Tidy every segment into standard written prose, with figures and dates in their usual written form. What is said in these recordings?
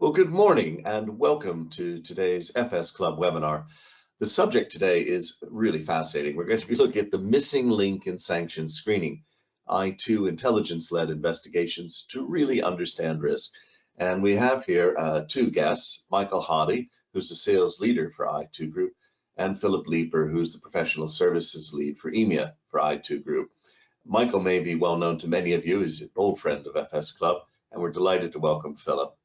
Well, good morning and welcome to today's FS Club webinar. The subject today is really fascinating. We're going to be looking at the missing link in sanctions screening, I2 intelligence-led investigations to really understand risk. And we have here two guests, Michael Hoddy, who's the sales leader for I2 Group, and Philip Leeper, who's the professional services lead for EMEA for I2 Group. Michael may be well known to many of you. He's an old friend of FS Club, and we're delighted to welcome Philip.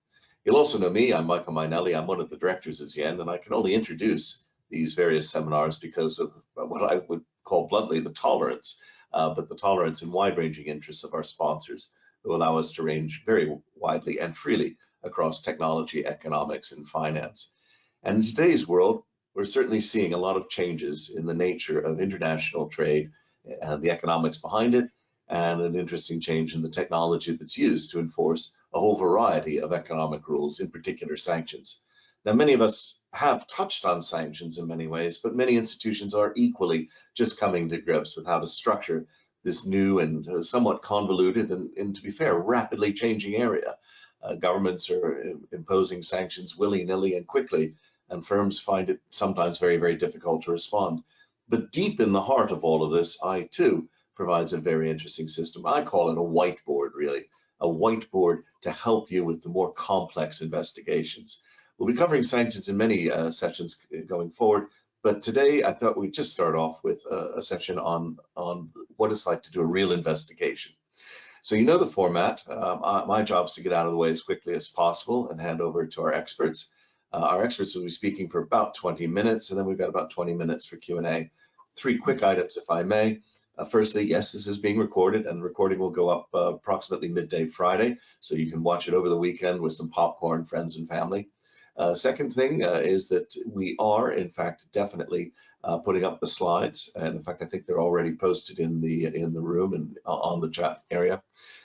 You'll also know me. I'm Michael Mainelli. I'm one of the directors of ZN, and I can only introduce these various seminars because of what I would call bluntly the tolerance, but the tolerance and wide-ranging interests of our sponsors who allow us to range very widely and freely across technology, economics, and finance. And in today's world, we're certainly seeing a lot of changes in the nature of international trade and the economics behind it, and an interesting change in the technology that's used to enforce a whole variety of economic rules, in particular sanctions. Now, many of us have touched on sanctions in many ways, but many institutions are equally just coming to grips with how to structure this new and somewhat convoluted and to be fair, rapidly changing area. Governments are imposing sanctions willy-nilly and quickly, and firms find it sometimes very, very difficult to respond. But deep in the heart of all of this, I2 provides a very interesting system. I call it a whiteboard, really, a whiteboard to help you with the more complex investigations. We'll be covering sanctions in many sessions going forward, but today I thought we'd just start off with a session on what it's like to do a real investigation. So you know the format. My job is to get out of the way as quickly as possible and hand over to our experts. Our experts will be speaking for about 20 minutes, and then we've got about 20 minutes for Q&A. Three quick items, if I may. Firstly, yes, this is being recorded, and the recording will go up approximately midday Friday, so you can watch it over the weekend with some popcorn, friends and family. Second thing is that we are, in fact, definitely putting up the slides, and in fact, I think they're already posted in the room and on the chat area.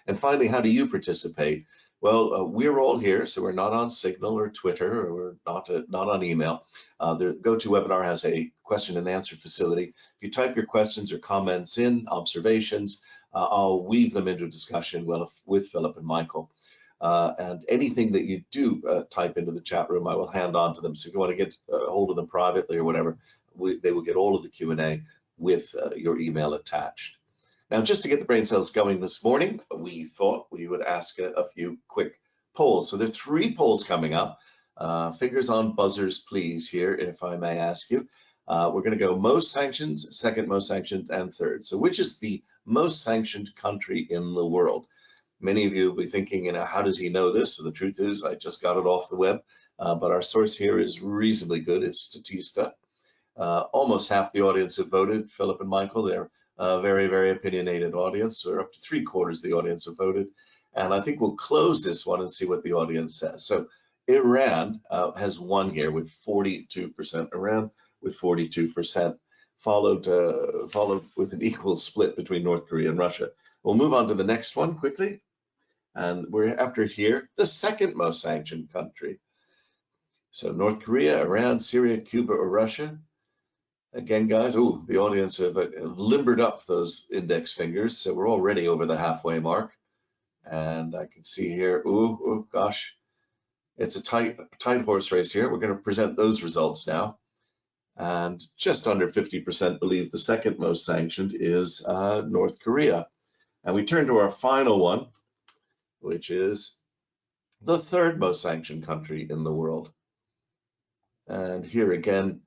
And finally, how do you participate? Well, we're all here, so we're not on Signal or Twitter, or we're not on email. The GoToWebinar has a question and answer facility. If you type your questions or comments in, observations, I'll weave them into a discussion with Philip and Michael. And anything that you do type into the chat room, I will hand on to them. So if you want to get a hold of them privately or whatever, they will get all of the Q&A with your email attached. Now, just to get the brain cells going this morning, we thought we would ask a few quick polls. So there are three polls coming up. Fingers on buzzers, please, here, if I may ask you. We're going to go most sanctioned, second most sanctioned, and third. So which is the most sanctioned country in the world? Many of you will be thinking, how does he know this? So the truth is, I just got it off the web, but our source here is reasonably good. It's Statista. Almost half the audience have voted. Philip and Michael, they're a very, very opinionated audience. We're up to 3/4 of the audience have voted. And I think we'll close this one and see what the audience says. So Iran has won here with 42%. Iran with 42%, followed with an equal split between North Korea and Russia. We'll move on to the next one quickly. And we're after here, the second most sanctioned country. So North Korea, Iran, Syria, Cuba, or Russia. Again, guys, the audience have limbered up those index fingers, so we're already over the halfway mark. And I can see here, gosh, it's a tight horse race here. We're going to present those results now. And just under 50% believe the second most sanctioned is North Korea. And we turn to our final one, which is the third most sanctioned country in the world. And here again,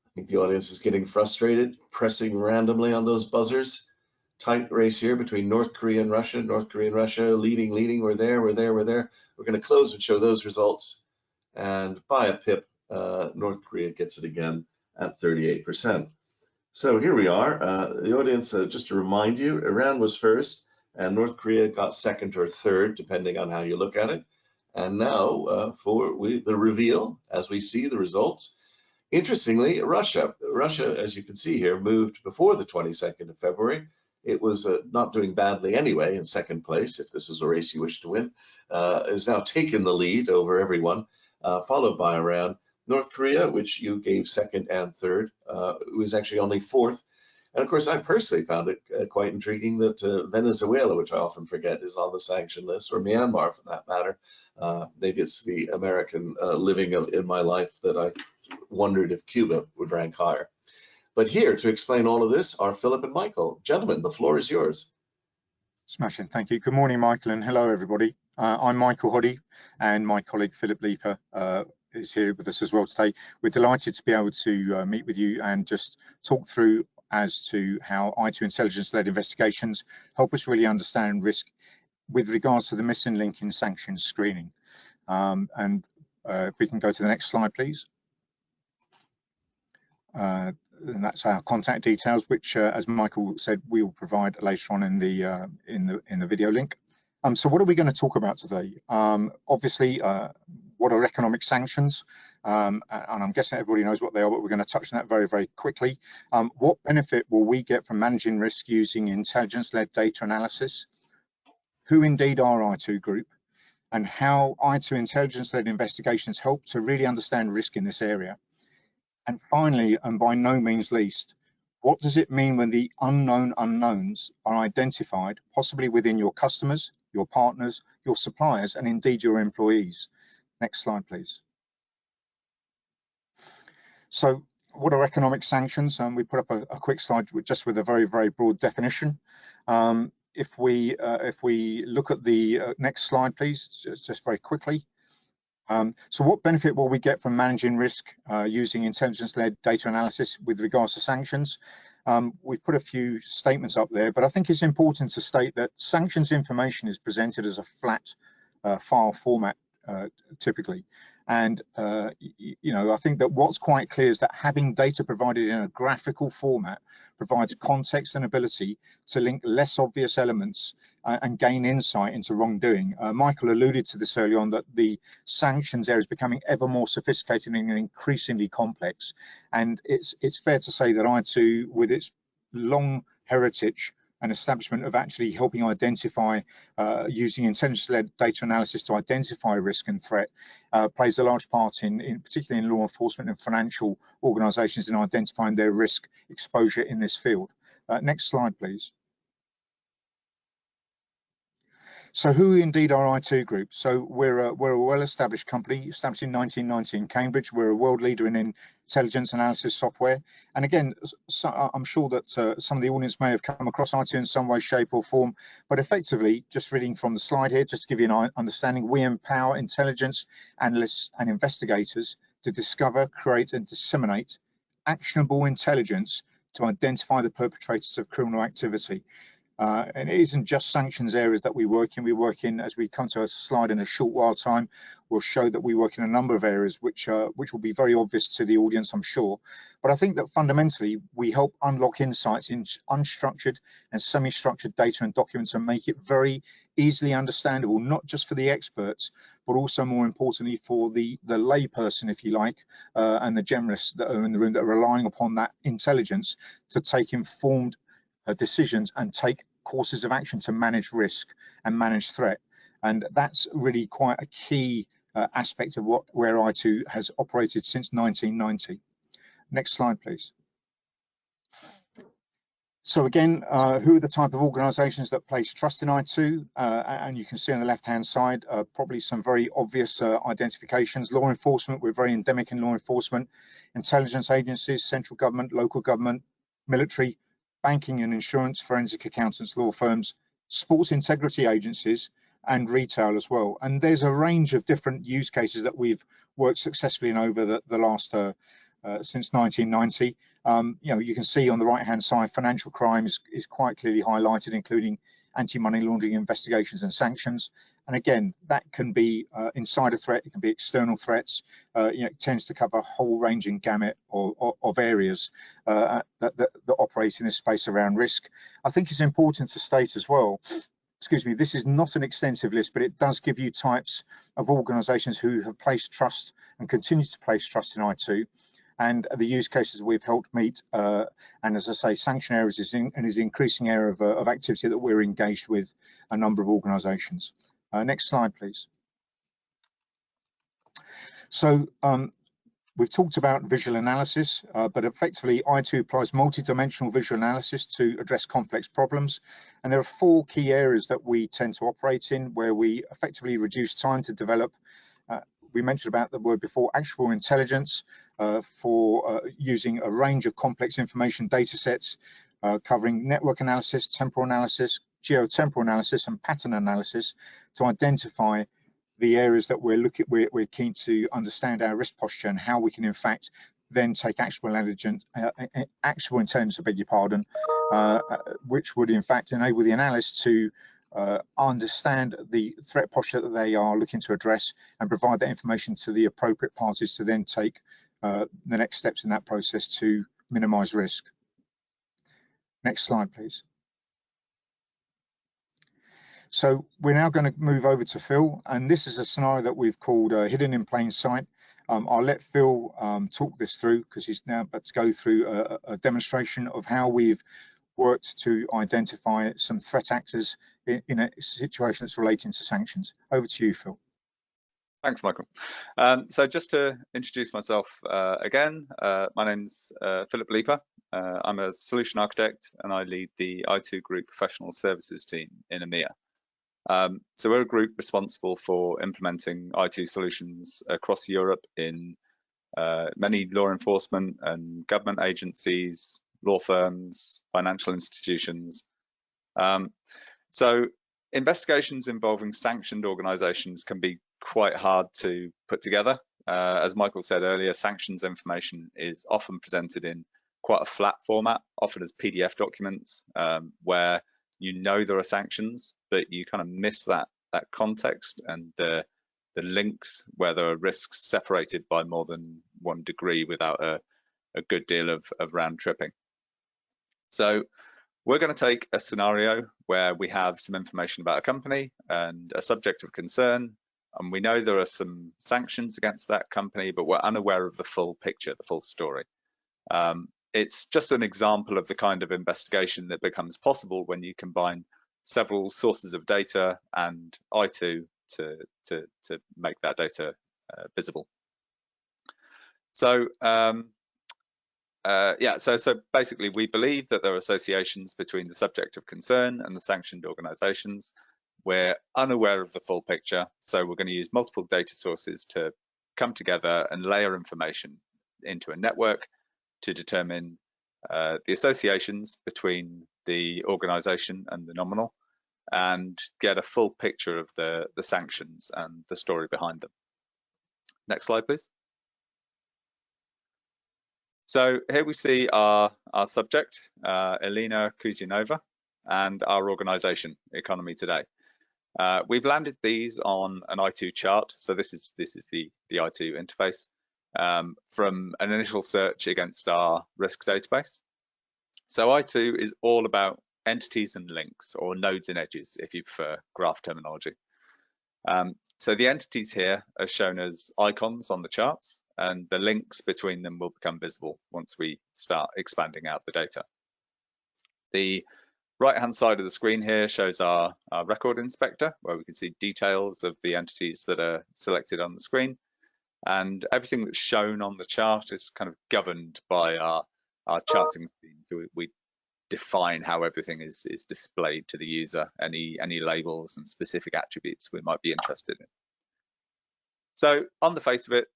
I think the audience is getting frustrated, pressing randomly on those buzzers. Tight race here between North Korea and Russia. North Korea and Russia leading. We're there. We're going to close and show those results. And by a pip, North Korea gets it again at 38%. So here we are. The audience, just to remind you, Iran was first, and North Korea got second or third, depending on how you look at it. And now for the reveal, as we see the results. Interestingly, Russia, as you can see here, moved before the 22nd of February. It was not doing badly anyway, in second place, if this is a race you wish to win, has now taken the lead over everyone, followed by Iran. North Korea, which you gave second and third, was actually only fourth. And of course, I personally found it quite intriguing that Venezuela, which I often forget, is on the sanction list, or Myanmar for that matter. Maybe it's the American living in my life that I wondered if Cuba would rank higher. But here to explain all of this are Philip and Michael. Gentlemen, the floor is yours. Smashing, thank you. Good morning, Michael, and hello, everybody. I'm Michael Hoddy, and my colleague Philip Leaper is here with us as well today. We're delighted to be able to meet with you and just talk through as to how I2 intelligence-led investigations help us really understand risk with regards to the missing link in sanctions screening. If we can go to the next slide, please. And that's our contact details, which, as Michael said, we will provide later on in the video link. So what are we going to talk about today? Obviously, what are economic sanctions? And I'm guessing everybody knows what they are, but we're going to touch on that very, very quickly. What benefit will we get from managing risk using intelligence-led data analysis? Who indeed are I2 Group? And how I2 intelligence-led investigations help to really understand risk in this area? And finally, and by no means least, what does it mean when the unknown unknowns are identified, possibly within your customers, your partners, your suppliers, and indeed your employees? Next slide, please. So what are economic sanctions? We put up a quick slide just with a very, very broad definition. If we look at the next slide, please, just very quickly. So what benefit will we get from managing risk using intelligence-led data analysis with regards to sanctions? We've put a few statements up there, but I think it's important to state that sanctions information is presented as a flat file format typically. And, I think that what's quite clear is that having data provided in a graphical format provides context and ability to link less obvious elements and gain insight into wrongdoing. Michael alluded to this early on, that the sanctions area is becoming ever more sophisticated and increasingly complex. And it's fair to say that I2, with its long heritage and establishment of actually helping identify, using intelligence-led data analysis to identify risk and threat, plays a large part in particularly in law enforcement and financial organisations in identifying their risk exposure in this field. Next slide, please. So who indeed are I2 Group? So we're a well-established company, established in 1990 in Cambridge. We're a world leader in intelligence analysis software. And again, so I'm sure that some of the audience may have come across I2 in some way, shape or form, but effectively, just reading from the slide here, just to give you an understanding, we empower intelligence analysts and investigators to discover, create and disseminate actionable intelligence to identify the perpetrators of criminal activity. And it isn't just sanctions areas that we work in. We work in, as we come to a slide in a short while time, we'll show that we work in a number of areas which will be very obvious to the audience, I'm sure. But I think that fundamentally we help unlock insights in unstructured and semi-structured data and documents and make it very easily understandable, not just for the experts, but also more importantly for the layperson, if you like, and the generalists that are in the room that are relying upon that intelligence to take informed decisions and take courses of action to manage risk and manage threat. And that's really quite a key aspect of where I2 has operated since 1990. Next slide, please. So again, who are the type of organisations that place trust in I2? And you can see on the left-hand side, probably some very obvious identifications. Law enforcement, we're very endemic in law enforcement. Intelligence agencies, central government, local government, military, banking and insurance, forensic accountants, law firms, sports integrity agencies, and retail as well. And there's a range of different use cases that we've worked successfully in over the last since 1990. You can see on the right-hand side, financial crime is quite clearly highlighted, including anti-money laundering investigations and sanctions. And again, that can be insider threat, it can be external threats. It tends to cover a whole ranging gamut of areas that operate in this space around risk. I think it's important to state as well, excuse me, this is not an extensive list, but it does give you types of organisations who have placed trust and continue to place trust in I2. And the use cases we've helped meet, and as I say, sanction areas is an increasing area of activity that we're engaged with a number of organisations. Next slide, please. So We've talked about visual analysis, but effectively I2 applies multi-dimensional visual analysis to address complex problems. And there are 4 key areas that we tend to operate in where we effectively reduce time to develop. We mentioned about the word before, actionable intelligence, for using a range of complex information data sets, covering network analysis, temporal analysis, geotemporal analysis, and pattern analysis to identify the areas that we're keen to understand our risk posture and how we can in fact then take actionable intelligence, I beg your pardon, which would in fact enable the analyst to understand the threat posture that they are looking to address and provide that information to the appropriate parties to then take the next steps in that process to minimize risk. Next slide, please. So we're now going to move over to Phil, and this is a scenario that we've called hidden in plain sight. I'll let Phil talk this through because he's now about to go through a demonstration of how we've worked to identify some threat actors in a situation that's relating to sanctions. Over to you, Phil. Thanks, Michael. So just to introduce myself again, my name's Philip Leaper. I'm a solution architect and I lead the I2 Group professional services team in EMEA. So we're a group responsible for implementing I2 solutions across Europe in many law enforcement and government agencies, law firms, financial institutions. So investigations involving sanctioned organizations can be quite hard to put together. As Michael said earlier, sanctions information is often presented in quite a flat format, often as PDF documents, where you know there are sanctions, but you kind of miss that context and the links where there are risks separated by more than 1 degree without a good deal of round tripping. So we're going to take a scenario where we have some information about a company and a subject of concern, and we know there are some sanctions against that company, but we're unaware of the full picture, the full story. It's just an example of the kind of investigation that becomes possible when you combine several sources of data and I2 to make that data visible. So so basically we believe that there are associations between the subject of concern and the sanctioned organizations. We're unaware of the full picture, so we're going to use multiple data sources to come together and layer information into a network to determine the associations between the organization and the nominal and get a full picture of the sanctions and the story behind them. Next slide, please. So here we see our subject, Elena Kuzyanova, and our organization, Economy Today. We've landed these on an I2 chart. So this is the I2 interface from an initial search against our risk database. So I2 is all about entities and links, or nodes and edges, if you prefer graph terminology. So the entities here are shown as icons on the charts, and the links between them will become visible once we start expanding out the data. The right-hand side of the screen here shows our record inspector, where we can see details of the entities that are selected on the screen. And everything that's shown on the chart is kind of governed by our charting scheme. So we define how everything is displayed to the user, any labels and specific attributes we might be interested in. So on the face of it,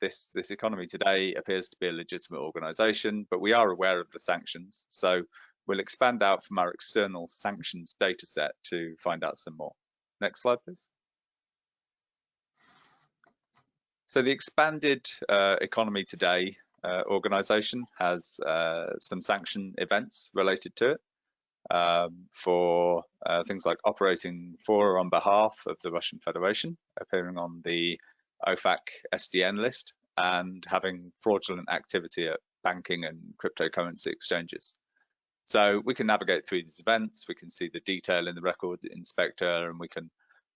this Economy Today appears to be a legitimate organization, but we are aware of the sanctions. So we'll expand out from our external sanctions data set to find out some more. Next slide, please. So the expanded Economy Today organization has some sanction events related to it for things like operating for or on behalf of the Russian Federation, appearing on the OFAC SDN list, and having fraudulent activity at banking and cryptocurrency exchanges. So we can navigate through these events, we can see the detail in the record inspector, and we can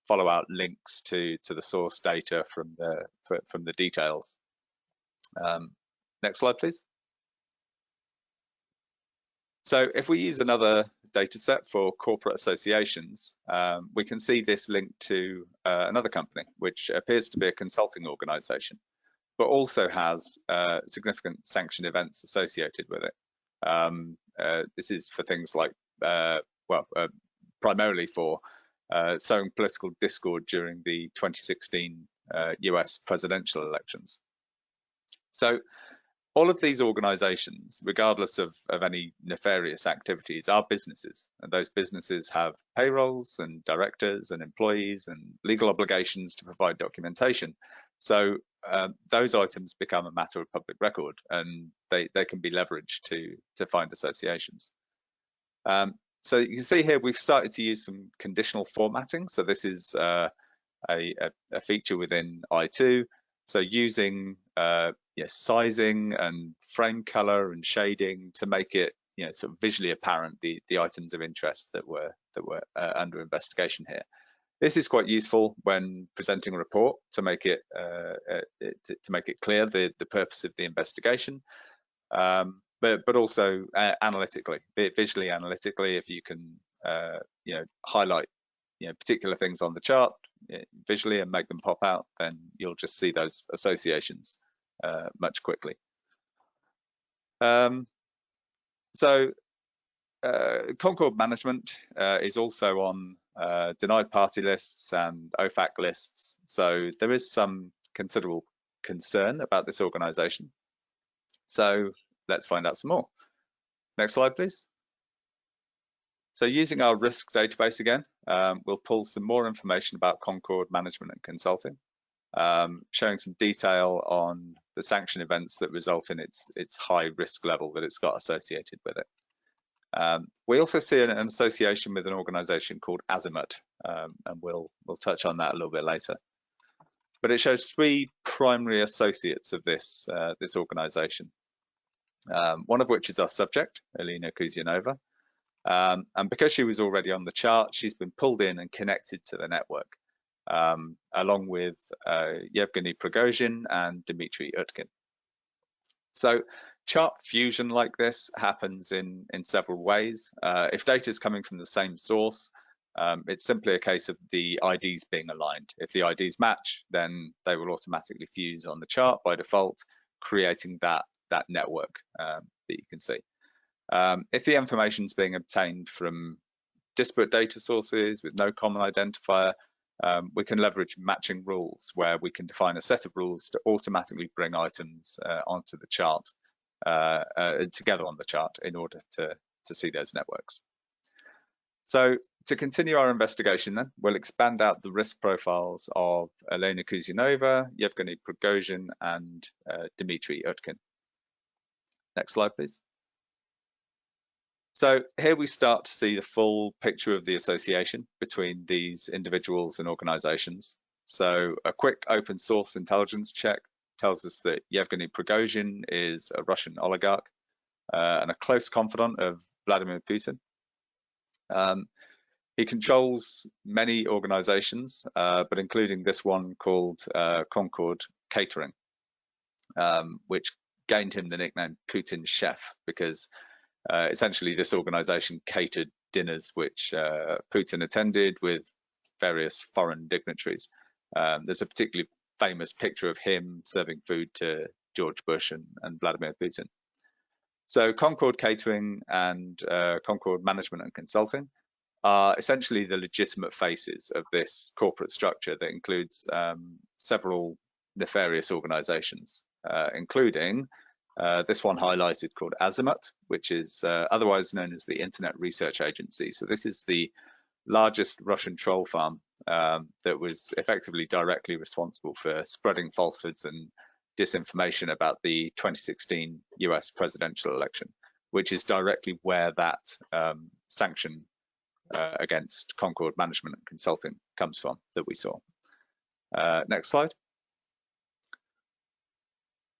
follow out links to the source data from the details. Next slide, please. So if we use another data set for corporate associations, we can see this linked to another company, which appears to be a consulting organization. but also has significant sanctioned events associated with it. This is for things like, primarily for sowing political discord during the 2016 US presidential elections. So all of these organizations, regardless of any nefarious activities, are businesses, and those businesses have payrolls and directors and employees and legal obligations to provide documentation. So those items become a matter of public record, and they can be leveraged to find associations. So you can see here we've started to use some conditional formatting. So this is a feature within I2. So using sizing and frame color and shading to make it sort of visually apparent the items of interest that were under investigation here. This is quite useful when presenting a report to make it clear the purpose of the investigation, but also analytically, visually analytically, if you can highlight particular things on the chart visually and make them pop out, then you'll just see those associations much quickly. So Concord management is also on denied party lists and OFAC lists, so there is some considerable concern about this organization. So let's find out some more. Next slide, please. So using our risk database again, we'll pull some more information about Concord management and consulting, showing some detail on the sanction events that result in its high risk level that it's got associated with it. We also see an association with an organization called Azimut, and we'll touch on that a little bit later. But it shows 3 primary associates of this organization, one of which is our subject, Elena Kuzyanova. And because she was already on the chart, she's been pulled in and connected to the network, along with Yevgeny Prigozhin and Dmitry Utkin. So chart fusion like this happens in several ways. If data is coming from the same source, it's simply a case of the IDs being aligned. If the IDs match, then they will automatically fuse on the chart by default, creating that network that you can see. If the information is being obtained from disparate data sources with no common identifier, we can leverage matching rules, where we can define a set of rules to automatically bring items onto the chart, together on the chart, in order to see those networks. So to continue our investigation then, we'll expand out the risk profiles of Elena Kuzyanova, Yevgeny Prigozhin, and Dmitry Utkin. Next slide, please. So here we start to see the full picture of the association between these individuals and organizations. So a quick open source intelligence check tells us that Yevgeny Prigozhin is a Russian oligarch and a close confidant of Vladimir Putin. He controls many organizations, but including this one called Concord Catering, which gained him the nickname Putin's chef, because essentially this organization catered dinners which Putin attended with various foreign dignitaries. There's a particularly famous picture of him serving food to George Bush and Vladimir Putin. So Concord Catering and Concord Management and Consulting are essentially the legitimate faces of this corporate structure that includes several nefarious organizations, including this one highlighted called Azimut, which is otherwise known as the Internet Research Agency. So this is the largest Russian troll farm that was effectively directly responsible for spreading falsehoods and disinformation about the 2016 US presidential election, which is directly where that sanction against Concord Management and Consulting comes from that we saw. Next slide.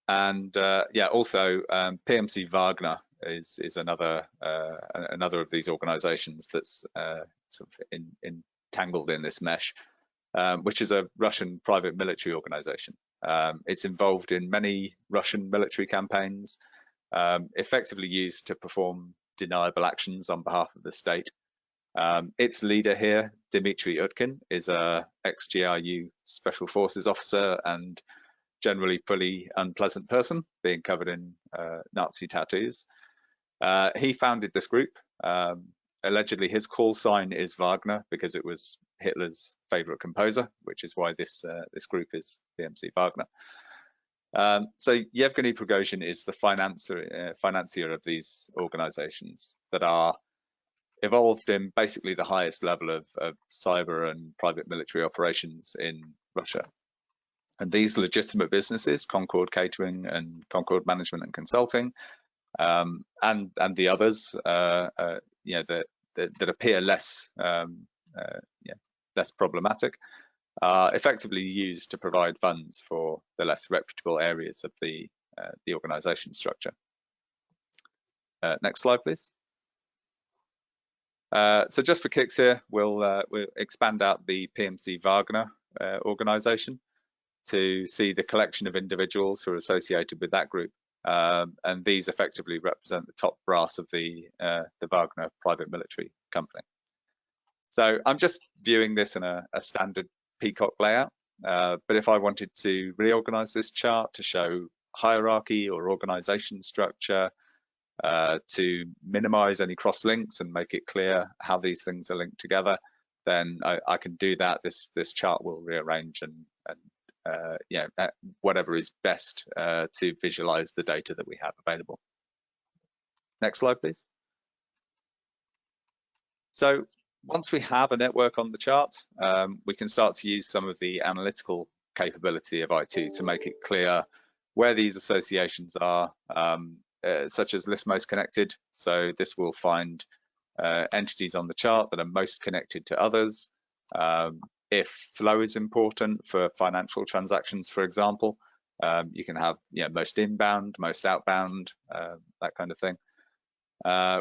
And yeah, also PMC Wagner is another of these organizations that's sort of entangled in this mesh, which is a Russian private military organization. It's involved in many Russian military campaigns, effectively used to perform deniable actions on behalf of the state. Its leader here, Dmitry Utkin, is a ex-GRU Special Forces officer and generally pretty unpleasant person, being covered in Nazi tattoos. He founded this group. Allegedly, his call sign is Wagner because it was Hitler's favorite composer, which is why this group is PMC Wagner. So Yevgeny Prigozhin is the financier of these organizations that are evolved in basically the highest level of cyber and private military operations in Russia. And these legitimate businesses, Concord Catering and Concord Management and Consulting, and the others, that appear less less problematic, are effectively used to provide funds for the less reputable areas of the organization next slide, please. So just for kicks here, we'll expand out the PMC Wagner organization to see the collection of individuals who are associated with that group. And these effectively represent the top brass of the Wagner private military company. So I'm just viewing this in a standard peacock layout. But if I wanted to reorganize this chart to show hierarchy or organization structure, to minimize any cross links and make it clear how these things are linked together, then I can do that. This chart will rearrange and whatever is best to visualize the data that we have available. Next slide, please. So once we have a network on the chart, we can start to use some of the analytical capability of I2 to make it clear where these associations are, such as list most connected. So this will find entities on the chart that are most connected to others. If flow is important for financial transactions, for example, you can have most inbound, most outbound, that kind of thing.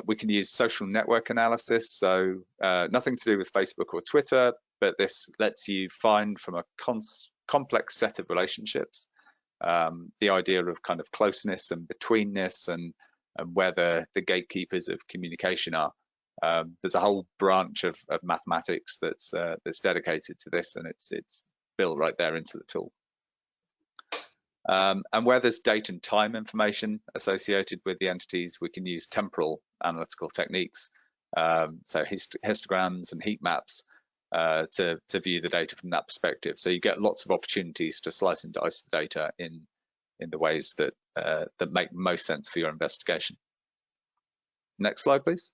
We can use social network analysis, so nothing to do with Facebook or Twitter, but this lets you find from a complex set of relationships the idea of kind of closeness and betweenness and where the gatekeepers of communication are. There's a whole branch of mathematics that's dedicated to this, and it's built right there into the tool. And where there's date and time information associated with the entities, we can use temporal analytical techniques, so histograms and heat maps to view the data from that perspective. So you get lots of opportunities to slice and dice the data in the ways that that make most sense for your investigation. Next slide, please.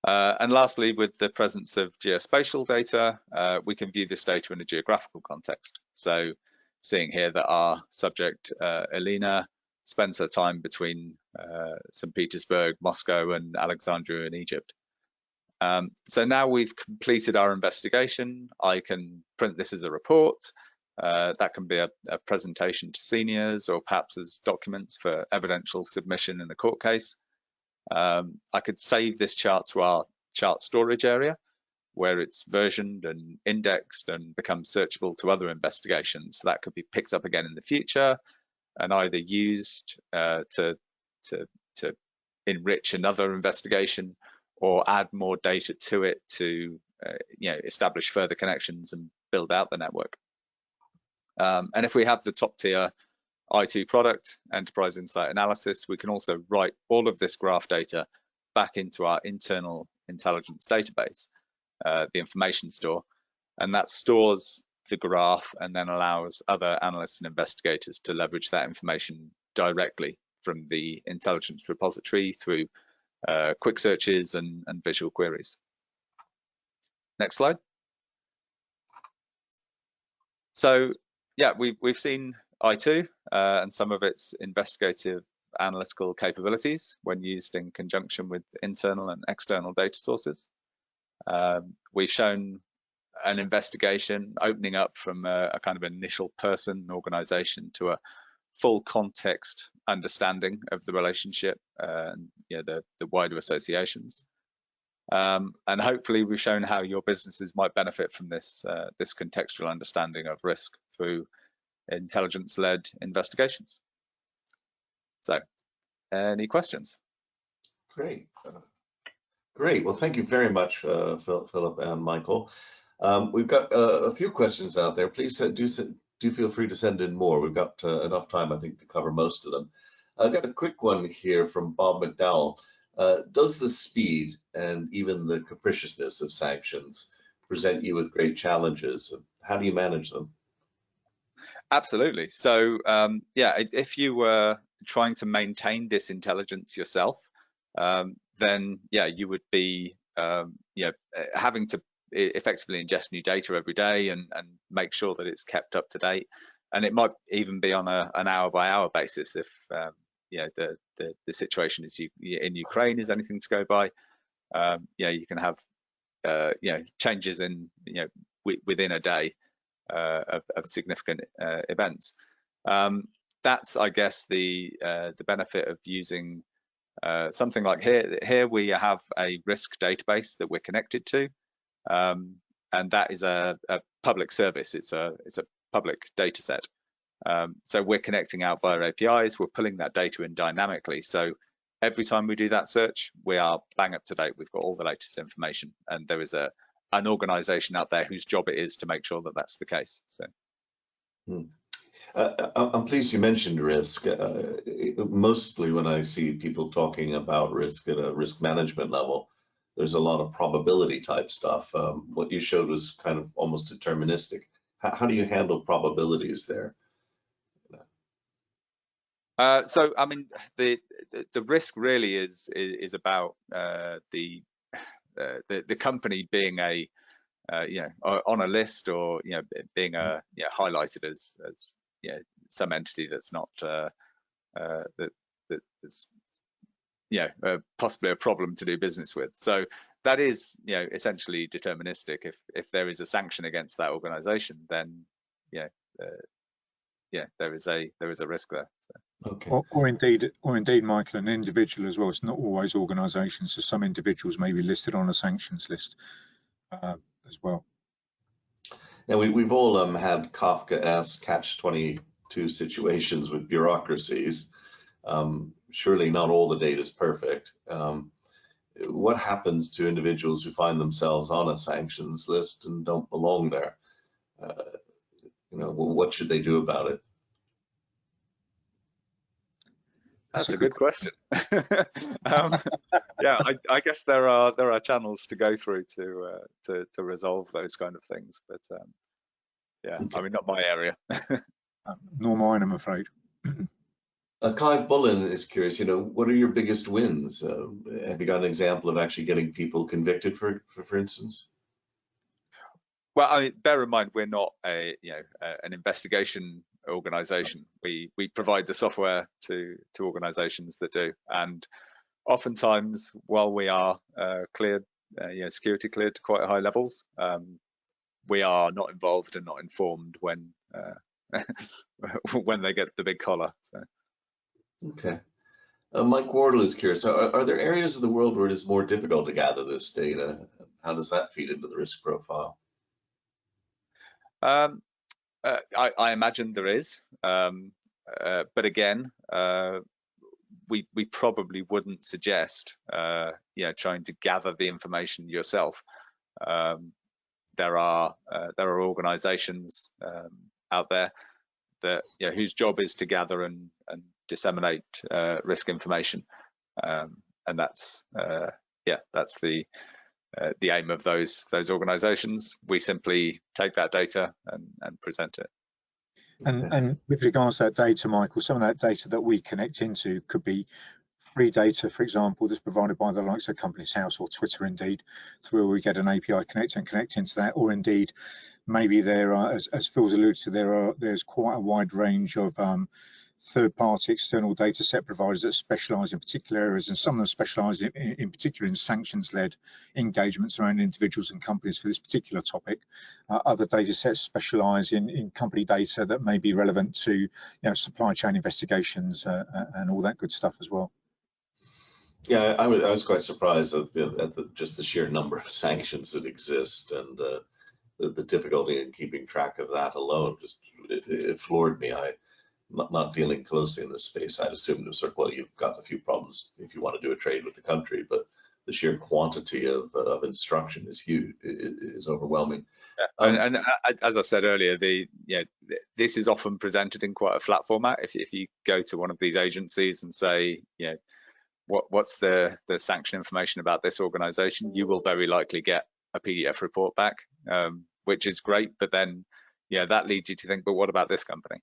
And lastly, with the presence of geospatial data, we can view this data in a geographical context. So seeing here that our subject, Elena, spends her time between St. Petersburg, Moscow, and Alexandria in Egypt. So now we've completed our investigation, I can print this as a report. That can be a presentation to seniors or perhaps as documents for evidential submission in a court case. I could save this chart to our chart storage area where it's versioned and indexed and becomes searchable to other investigations. So that could be picked up again in the future and either used to enrich another investigation or add more data to it to establish further connections and build out the network. And if we have the top tier I2 product, Enterprise Insight Analysis, we can also write all of this graph data back into our internal intelligence database, the information store, and that stores the graph and then allows other analysts and investigators to leverage that information directly from the intelligence repository through quick searches and visual queries. Next slide. So yeah, we've seen I2 and some of its investigative analytical capabilities when used in conjunction with internal and external data sources. We've shown an investigation opening up from a kind of initial person organization to a full context understanding of the relationship and the wider associations. And hopefully we've shown how your businesses might benefit from this contextual understanding of risk through intelligence-led investigations. So, any questions? Great. Great. Well, thank you very much, Philip and Michael. We've got a few questions out there. Please do do feel free to send in more. We've got enough time, I think, to cover most of them. I've got a quick one here from Bob McDowell. Does the speed and even the capriciousness of sanctions present you with great challenges? How do you manage them? Absolutely. So yeah, if you were trying to maintain this intelligence yourself, then yeah, you would be having to effectively ingest new data every day and make sure that it's kept up to date. And it might even be on an hour by hour basis if the situation is in Ukraine is anything to go by. You can have changes in within a day of significant events. That's, I guess, the benefit of using something like here. Here we have a risk database that we're connected to, and that is a public service. It's a public data set. So we're connecting out via APIs. We're pulling that data in dynamically. So every time we do that search, we are bang up to date. We've got all the latest information, and there is an organization out there whose job it is to make sure that that's the case. So I'm pleased you mentioned risk. Mostly when I see people talking about risk at a risk management level, there's a lot of probability type stuff. What you showed was kind of almost deterministic. How do you handle probabilities there? So I mean, the risk really is about the company being on a list, or being highlighted as some entity that's not that's possibly a problem to do business with. So that is essentially deterministic. If there is a sanction against that organization, then there is a risk there. So. Okay. Or indeed, Michael, an individual as well. It's not always organisations. So some individuals may be listed on a sanctions list as well. Now we've all had Kafka-esque catch-22 situations with bureaucracies. Surely not all the data is perfect. What happens to individuals who find themselves on a sanctions list and don't belong there? What should they do about it? That's a good question. Yeah, I guess there are channels to go through to resolve those kind of things, but yeah, okay. I mean, not my area. Nor mine, I'm afraid. Clive Bullen is curious. What are your biggest wins? Have you got an example of actually getting people convicted, for instance? Well, I mean, bear in mind we're not an investigation organization. We provide the software to organizations that do, and oftentimes while we are cleared, security cleared to quite high levels, we are not involved and not informed when when they get the big collar. So. Okay. Mike Wardle is curious. Are there areas of the world where it is more difficult to gather this data? How does that feed into the risk profile? I imagine there is, but again, we probably wouldn't suggest trying to gather the information yourself. There are organisations out there that whose job is to gather and disseminate risk information, and that's the aim of those organisations. We simply take that data and present it. And with regards to that data, Michael, some of that data that we connect into could be free data, for example, that's provided by the likes of Companies House or Twitter, indeed, through where we get an API connect into that, or indeed, maybe there are, as Phil's alluded to, there's quite a wide range of third-party external data set providers that specialise in particular areas, and some of them specialise in particular in sanctions-led engagements around individuals and companies for this particular topic. Other data sets specialise in company data that may be relevant to supply chain investigations and all that good stuff as well. Yeah, I was quite surprised at just the sheer number of sanctions that exist, and the difficulty in keeping track of that alone. Just it floored me. Not dealing closely in this space, I'd assumed it was sort of, well, you've got a few problems if you want to do a trade with the country, but the sheer quantity of instruction is huge, is overwhelming. And as I said earlier, this is often presented in quite a flat format. If you go to one of these agencies and say, what's the sanction information about this organization, you will very likely get a PDF report back, which is great. But then, that leads you to think, but what about this company?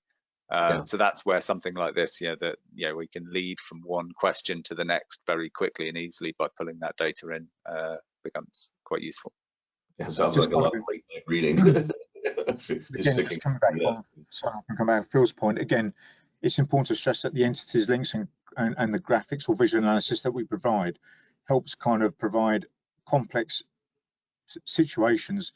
So that's where something like this, we can lead from one question to the next very quickly and easily by pulling that data in, becomes quite useful. Yeah, sounds like a lot of late night reading. Again, just coming back on, so I can come back to Phil's point. Again, it's important to stress that the entities, links, and the graphics or visual analysis that we provide helps kind of provide complex situations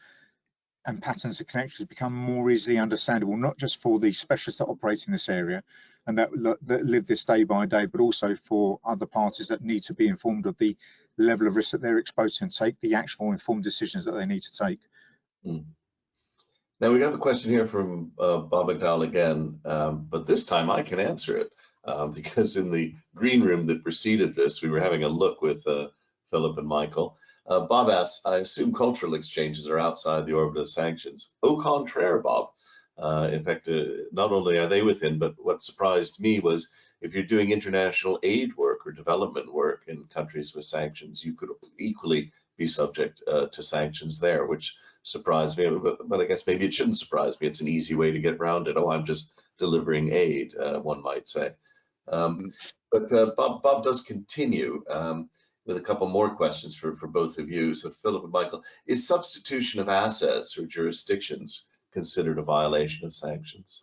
and patterns of connections become more easily understandable, not just for the specialists that operate in this area and that live this day by day, but also for other parties that need to be informed of the level of risk that they're exposed to and take the actual informed decisions that they need to take. Now we have a question here from Bob McDowell again, but this time I can answer it because in the green room that preceded this, we were having a look with Philip and Michael. Bob asks, I assume cultural exchanges are outside the orbit of sanctions. Au contraire, Bob. In fact, not only are they within, but what surprised me was if you're doing international aid work or development work in countries with sanctions, you could equally be subject to sanctions there, which surprised me. But I guess maybe it shouldn't surprise me. It's an easy way to get around it. Oh, I'm just delivering aid, one might say. But Bob does continue with a couple more questions for both of you. So Philip and Michael, is substitution of assets or jurisdictions considered a violation of sanctions?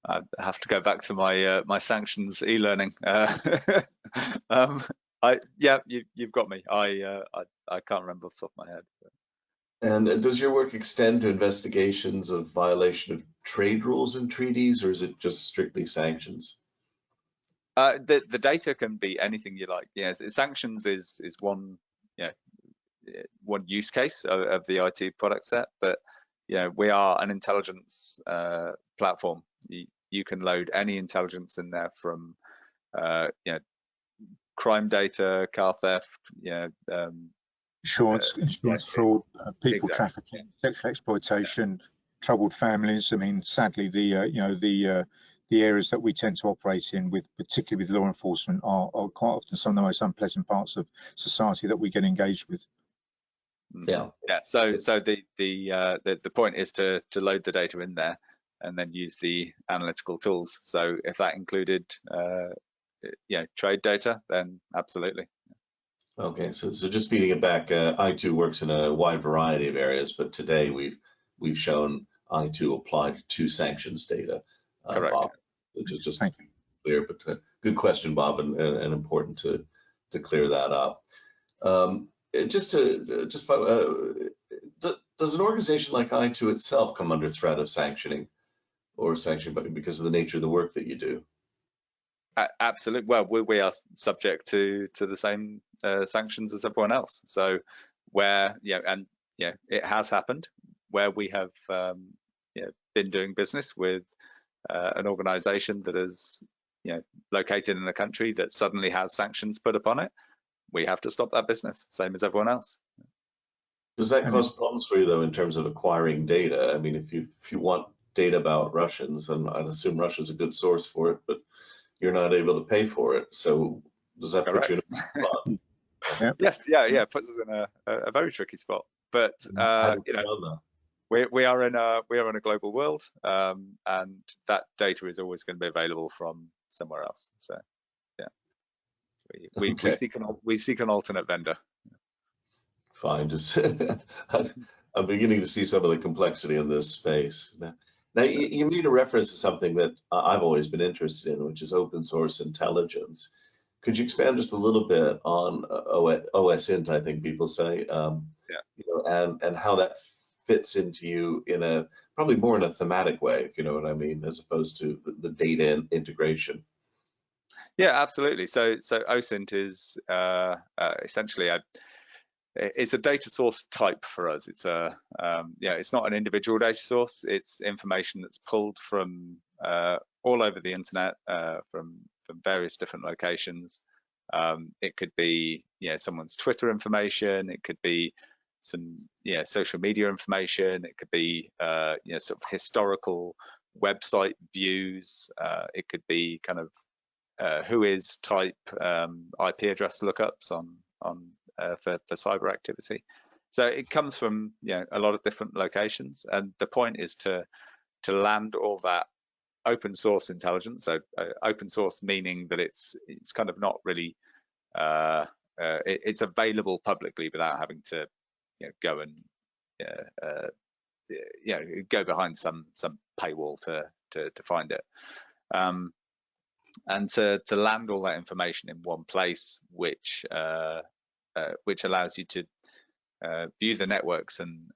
I have to go back to my my sanctions e-learning. You've got me. I can't remember off the top of my head. And does your work extend to investigations of violation of trade rules and treaties, or is it just strictly sanctions? The data can be anything you like. Yes, sanctions is one one use case of the IT product set, but we are an intelligence platform. You can load any intelligence in there from crime data, car theft, insurance fraud, people trafficking, sexual exploitation, troubled families. I mean, sadly, the areas that we tend to operate in, particularly with law enforcement, are quite often some of the most unpleasant parts of society that we get engaged with. So the point is to load the data in there and then use the analytical tools. So if that included trade data, then absolutely. Okay, so just feeding it back, I2 works in a wide variety of areas, but today we've shown I2 applied to sanctions data. Correct. Bob, just clear, but good question, Bob, and important to clear that up. Does an organization like I2 itself come under threat of sanctioning or sanction because of the nature of the work that you do? Absolutely. Well, we are subject to the same sanctions as everyone else. So where it has happened where we have been doing business with an organization that is located in a country that suddenly has sanctions put upon it. We have to stop that business, same as everyone else. Does that cause problems for you though in terms of acquiring data? I mean, if you want data about Russians, and I'd assume Russia's a good source for it, but you're not able to pay for it. So does that put you in a spot? Yes, it puts us in a very tricky spot. But we are in a global world, and that data is always going to be available from somewhere else. So we seek an alternate vendor. Fine. Just I'm beginning to see some of the complexity in this space. Now, you made a reference to something that I've always been interested in, which is open source intelligence. Could you expand just a little bit on OSINT, I think people say, and how that fits into you in probably more in a thematic way, if you know what I mean, as opposed to the data integration. Yeah, absolutely. So OSINT is essentially it's a data source type for us. It's a it's not an individual data source. It's information that's pulled from all over the internet, from various different locations. It could be someone's Twitter information. It could be some social media information. It could be sort of historical website views. It could be kind of whois type IP address lookups on for cyber activity. So it comes from a lot of different locations, and the point is to land all that open source intelligence. So open source meaning that it's kind of not really it's available publicly without having to go and go behind some paywall to find it. And to land all that information in one place, which allows you to view the networks and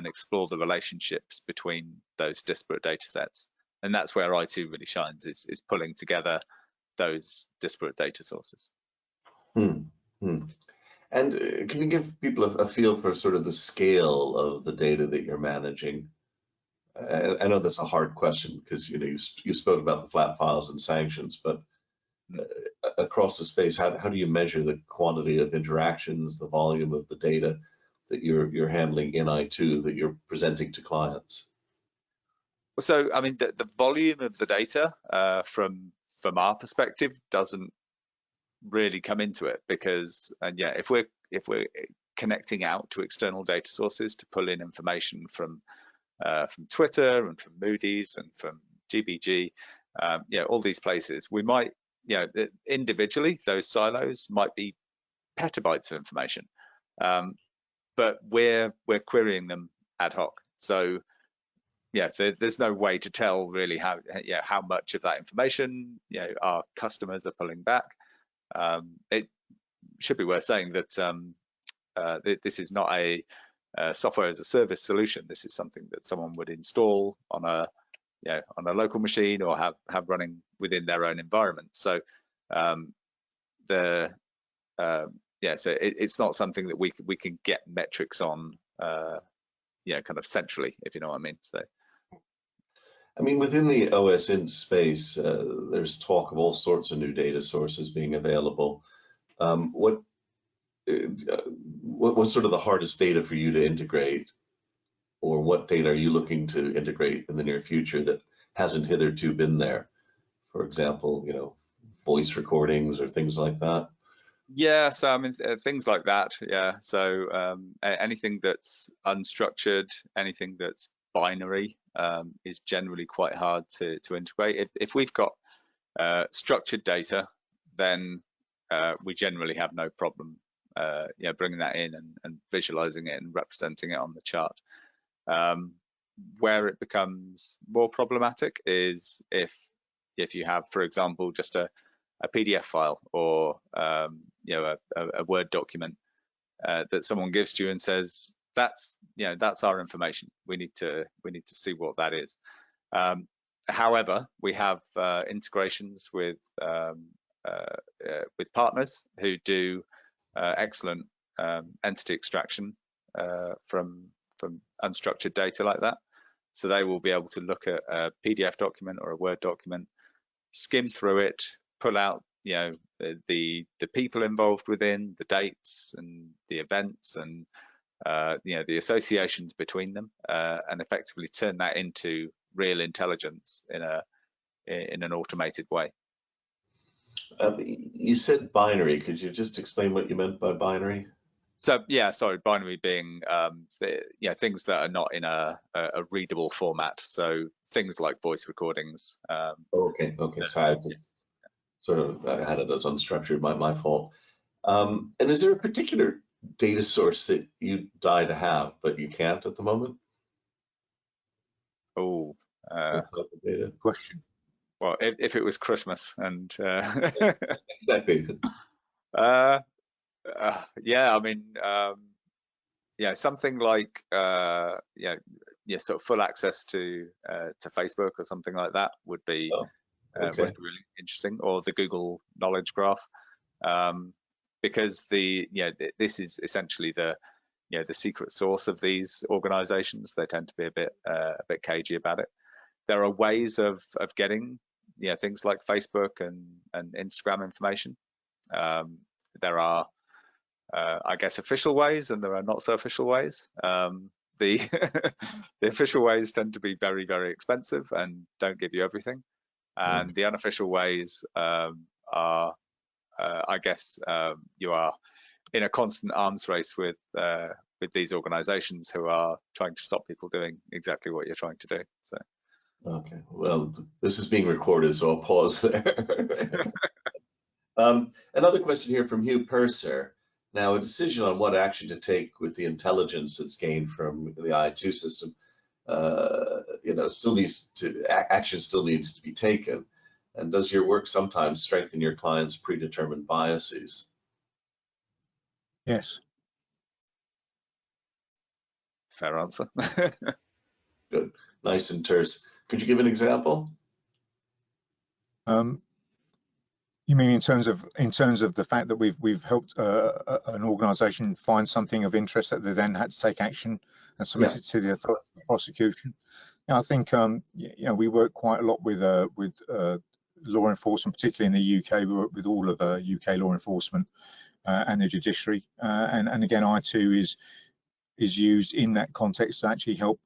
explore the relationships between those disparate data sets. And that's where I2 really shines, is pulling together those disparate data sources. And can you give people a feel for sort of the scale of the data that you're managing? I know that's a hard question because you spoke about the flat files and sanctions, but across the space, how do you measure the quantity of interactions, the volume of the data that you're handling in I2 that you're presenting to clients? So, I mean, the volume of the data from our perspective doesn't really come into it, because if we're connecting out to external data sources to pull in information from Twitter and from Moody's and from GBG, all these places, we might individually those silos might be petabytes of information, but we're querying them ad hoc. So there's no way to tell really how much of that information our customers are pulling back. It should be worth saying that this is not a software as a service solution. This is something that someone would install on a local machine or have running within their own environment. So so it's not something that we can get metrics on kind of centrally, if you know what I mean. So I mean, within the OSINT space, there's talk of all sorts of new data sources being available. What's sort of the hardest data for you to integrate, or what data are you looking to integrate in the near future that hasn't hitherto been there? For example, voice recordings or things like that. Yeah, so I mean things like that. Yeah, so anything that's unstructured, anything that's binary is generally quite hard to integrate. If we've got structured data, then we generally have no problem bringing that in and visualizing it and representing it on the chart. Where it becomes more problematic is if you have, for example, just a PDF file or a Word document that someone gives to you and says, that's our information. We need to see what that is. However, we have integrations with partners who do excellent entity extraction from unstructured data like that. So they will be able to look at a PDF document or a Word document, skim through it, pull out the people involved within, the dates and the events and the associations between them, and effectively turn that into real intelligence in an automated way. You said binary. Could you just explain what you meant by binary? So sorry, binary being things that are not in a readable format. So things like voice recordings. Okay. So I just I had it as unstructured. My fault. And is there a particular data source that you'd die to have but you can't at the moment? Oh, data question. Well, if it was Christmas and exactly. I mean, something like sort of full access to Facebook or something like that would be would be really interesting, or the Google Knowledge Graph, because this is essentially the secret sauce of these organizations. They tend to be a bit cagey about it. There are ways of getting things like Facebook and Instagram information. There are I guess official ways, and there are not so official ways. The the official ways tend to be very, very expensive and don't give you everything, and the unofficial ways are I guess you are in a constant arms race with these organizations who are trying to stop people doing exactly what you're trying to do. So okay, well, this is being recorded, so I'll pause there. Another question here from Hugh Purser. Now, a decision on what action to take with the intelligence that's gained from the I2 system, action still needs to be taken. And does your work sometimes strengthen your clients' predetermined biases? Yes. Fair answer. Good, nice and terse. Could you give an example? You mean in terms of the fact that we've helped an organisation find something of interest that they then had to take action and submit it to the authority of prosecution? I think we work quite a lot with law enforcement, particularly in the UK. We work with all of UK law enforcement and the judiciary, and again, I2 is used in that context to actually help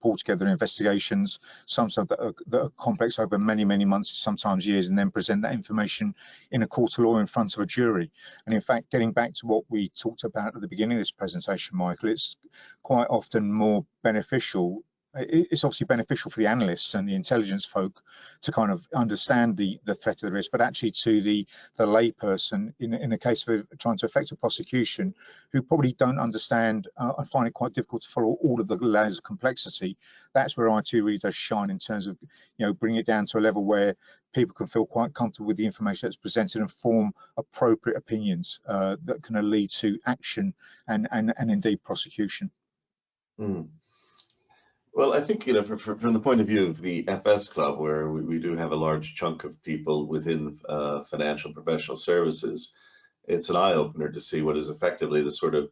pull together investigations, some stuff that are complex over many, many months, sometimes years, and then present that information in a court of law in front of a jury. And in fact, getting back to what we talked about at the beginning of this presentation, Michael, it's quite often more beneficial. It's obviously beneficial for the analysts and the intelligence folk to kind of understand the threat of the risk, but actually to the layperson in a case of trying to effect a prosecution who probably don't understand and find it quite difficult to follow all of the layers of complexity. That's where I2 really does shine in terms of bringing it down to a level where people can feel quite comfortable with the information that's presented and form appropriate opinions that can lead to action and indeed prosecution. Well, I think, from the point of view of the FS Club, where we do have a large chunk of people within financial professional services, it's an eye-opener to see what is effectively the sort of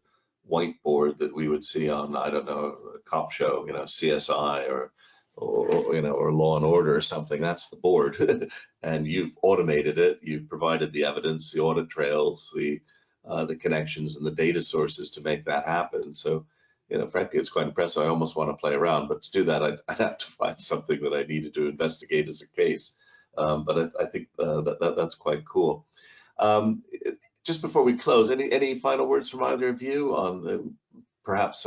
whiteboard that we would see on, I don't know, a cop show, CSI or Law and Order or something. That's the board. And you've automated it. You've provided the evidence, the audit trails, the connections and the data sources to make that happen. So, frankly, it's quite impressive. I almost want to play around, but to do that, I'd have to find something that I needed to investigate as a case. But I think that's quite cool. Just before we close, any final words from either of you on perhaps,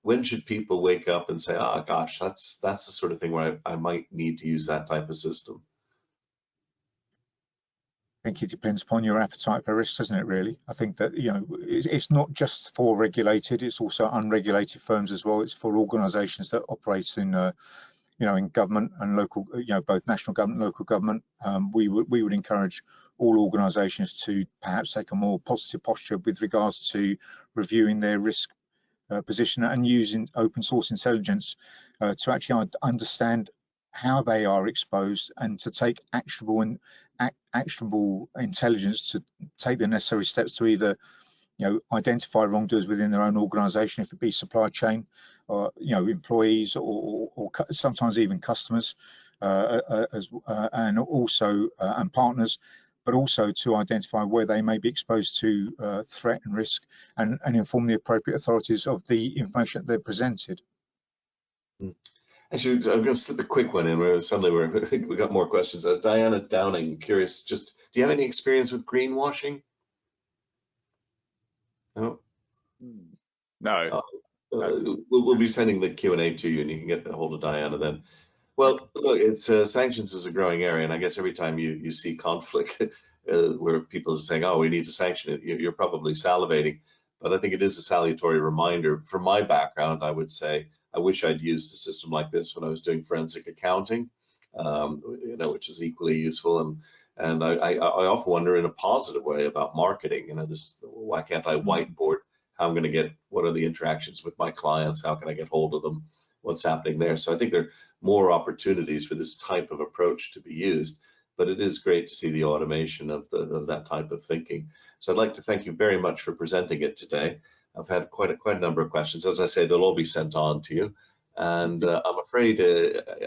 when should people wake up and say, oh gosh, that's the sort of thing where I might need to use that type of system? I think it depends upon your appetite for risk, doesn't it, really? I think that, it's not just for regulated, it's also unregulated firms as well. It's for organisations that operate in, in government and local, both national government and local government. We would encourage all organisations to perhaps take a more positive posture with regards to reviewing their risk position and using open source intelligence to actually understand how they are exposed and to take actionable intelligence to take the necessary steps to either identify wrongdoers within their own organization, if it be supply chain or employees or sometimes even customers and also and partners, but also to identify where they may be exposed to threat and risk and inform the appropriate authorities of the information that they're presented. Actually, I'm going to slip a quick one in where suddenly we got more questions. Diana Downing, curious, do you have any experience with greenwashing? No? No. We'll be sending the Q&A to you and you can get a hold of Diana then. Well, look, it's sanctions is a growing area, and I guess every time you see conflict where people are saying, oh, we need to sanction it, you're probably salivating. But I think it is a salutary reminder. From my background, I would say, I wish I'd used a system like this when I was doing forensic accounting, which is equally useful. And I often wonder in a positive way about marketing. Why can't I whiteboard how I'm going to get? What are the interactions with my clients? How can I get hold of them? What's happening there? So I think there are more opportunities for this type of approach to be used. but it is great to see the automation of that type of thinking. So I'd like to thank you very much for presenting it today. I've had quite a number of questions. As I say, they'll all be sent on to you. And I'm afraid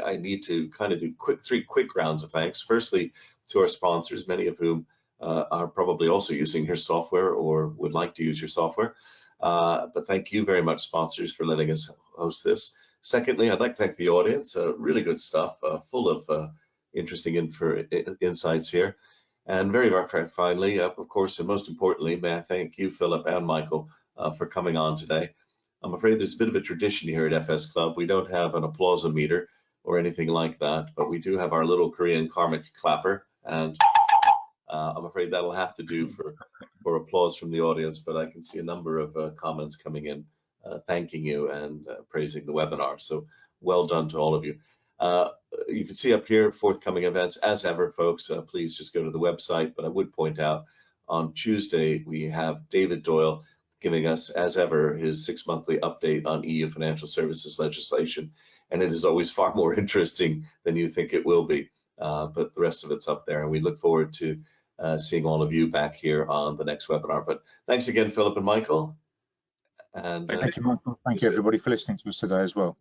I need to kind of do three quick rounds of thanks. Firstly, to our sponsors, many of whom are probably also using your software or would like to use your software. But thank you very much, sponsors, for letting us host this. Secondly, I'd like to thank the audience. Really good stuff, full of interesting insights here. And very finally, of course, and most importantly, may I thank you, Philip and Michael, for coming on today. I'm afraid there's a bit of a tradition here at FS Club. We don't have an applause-o-meter or anything like that, but we do have our little Korean karmic clapper, and I'm afraid that'll have to do for applause from the audience, but I can see a number of comments coming in thanking you and praising the webinar. So well done to all of you. You can see up here forthcoming events. As ever, folks, please just go to the website, but I would point out on Tuesday we have David Doyle giving us, as ever, his 6-monthly update on EU financial services legislation. And it is always far more interesting than you think it will be. But the rest of it's up there. And we look forward to seeing all of you back here on the next webinar. But thanks again, Philip and Michael. And thank you, Michael. Thank you, everybody, for listening to us today as well.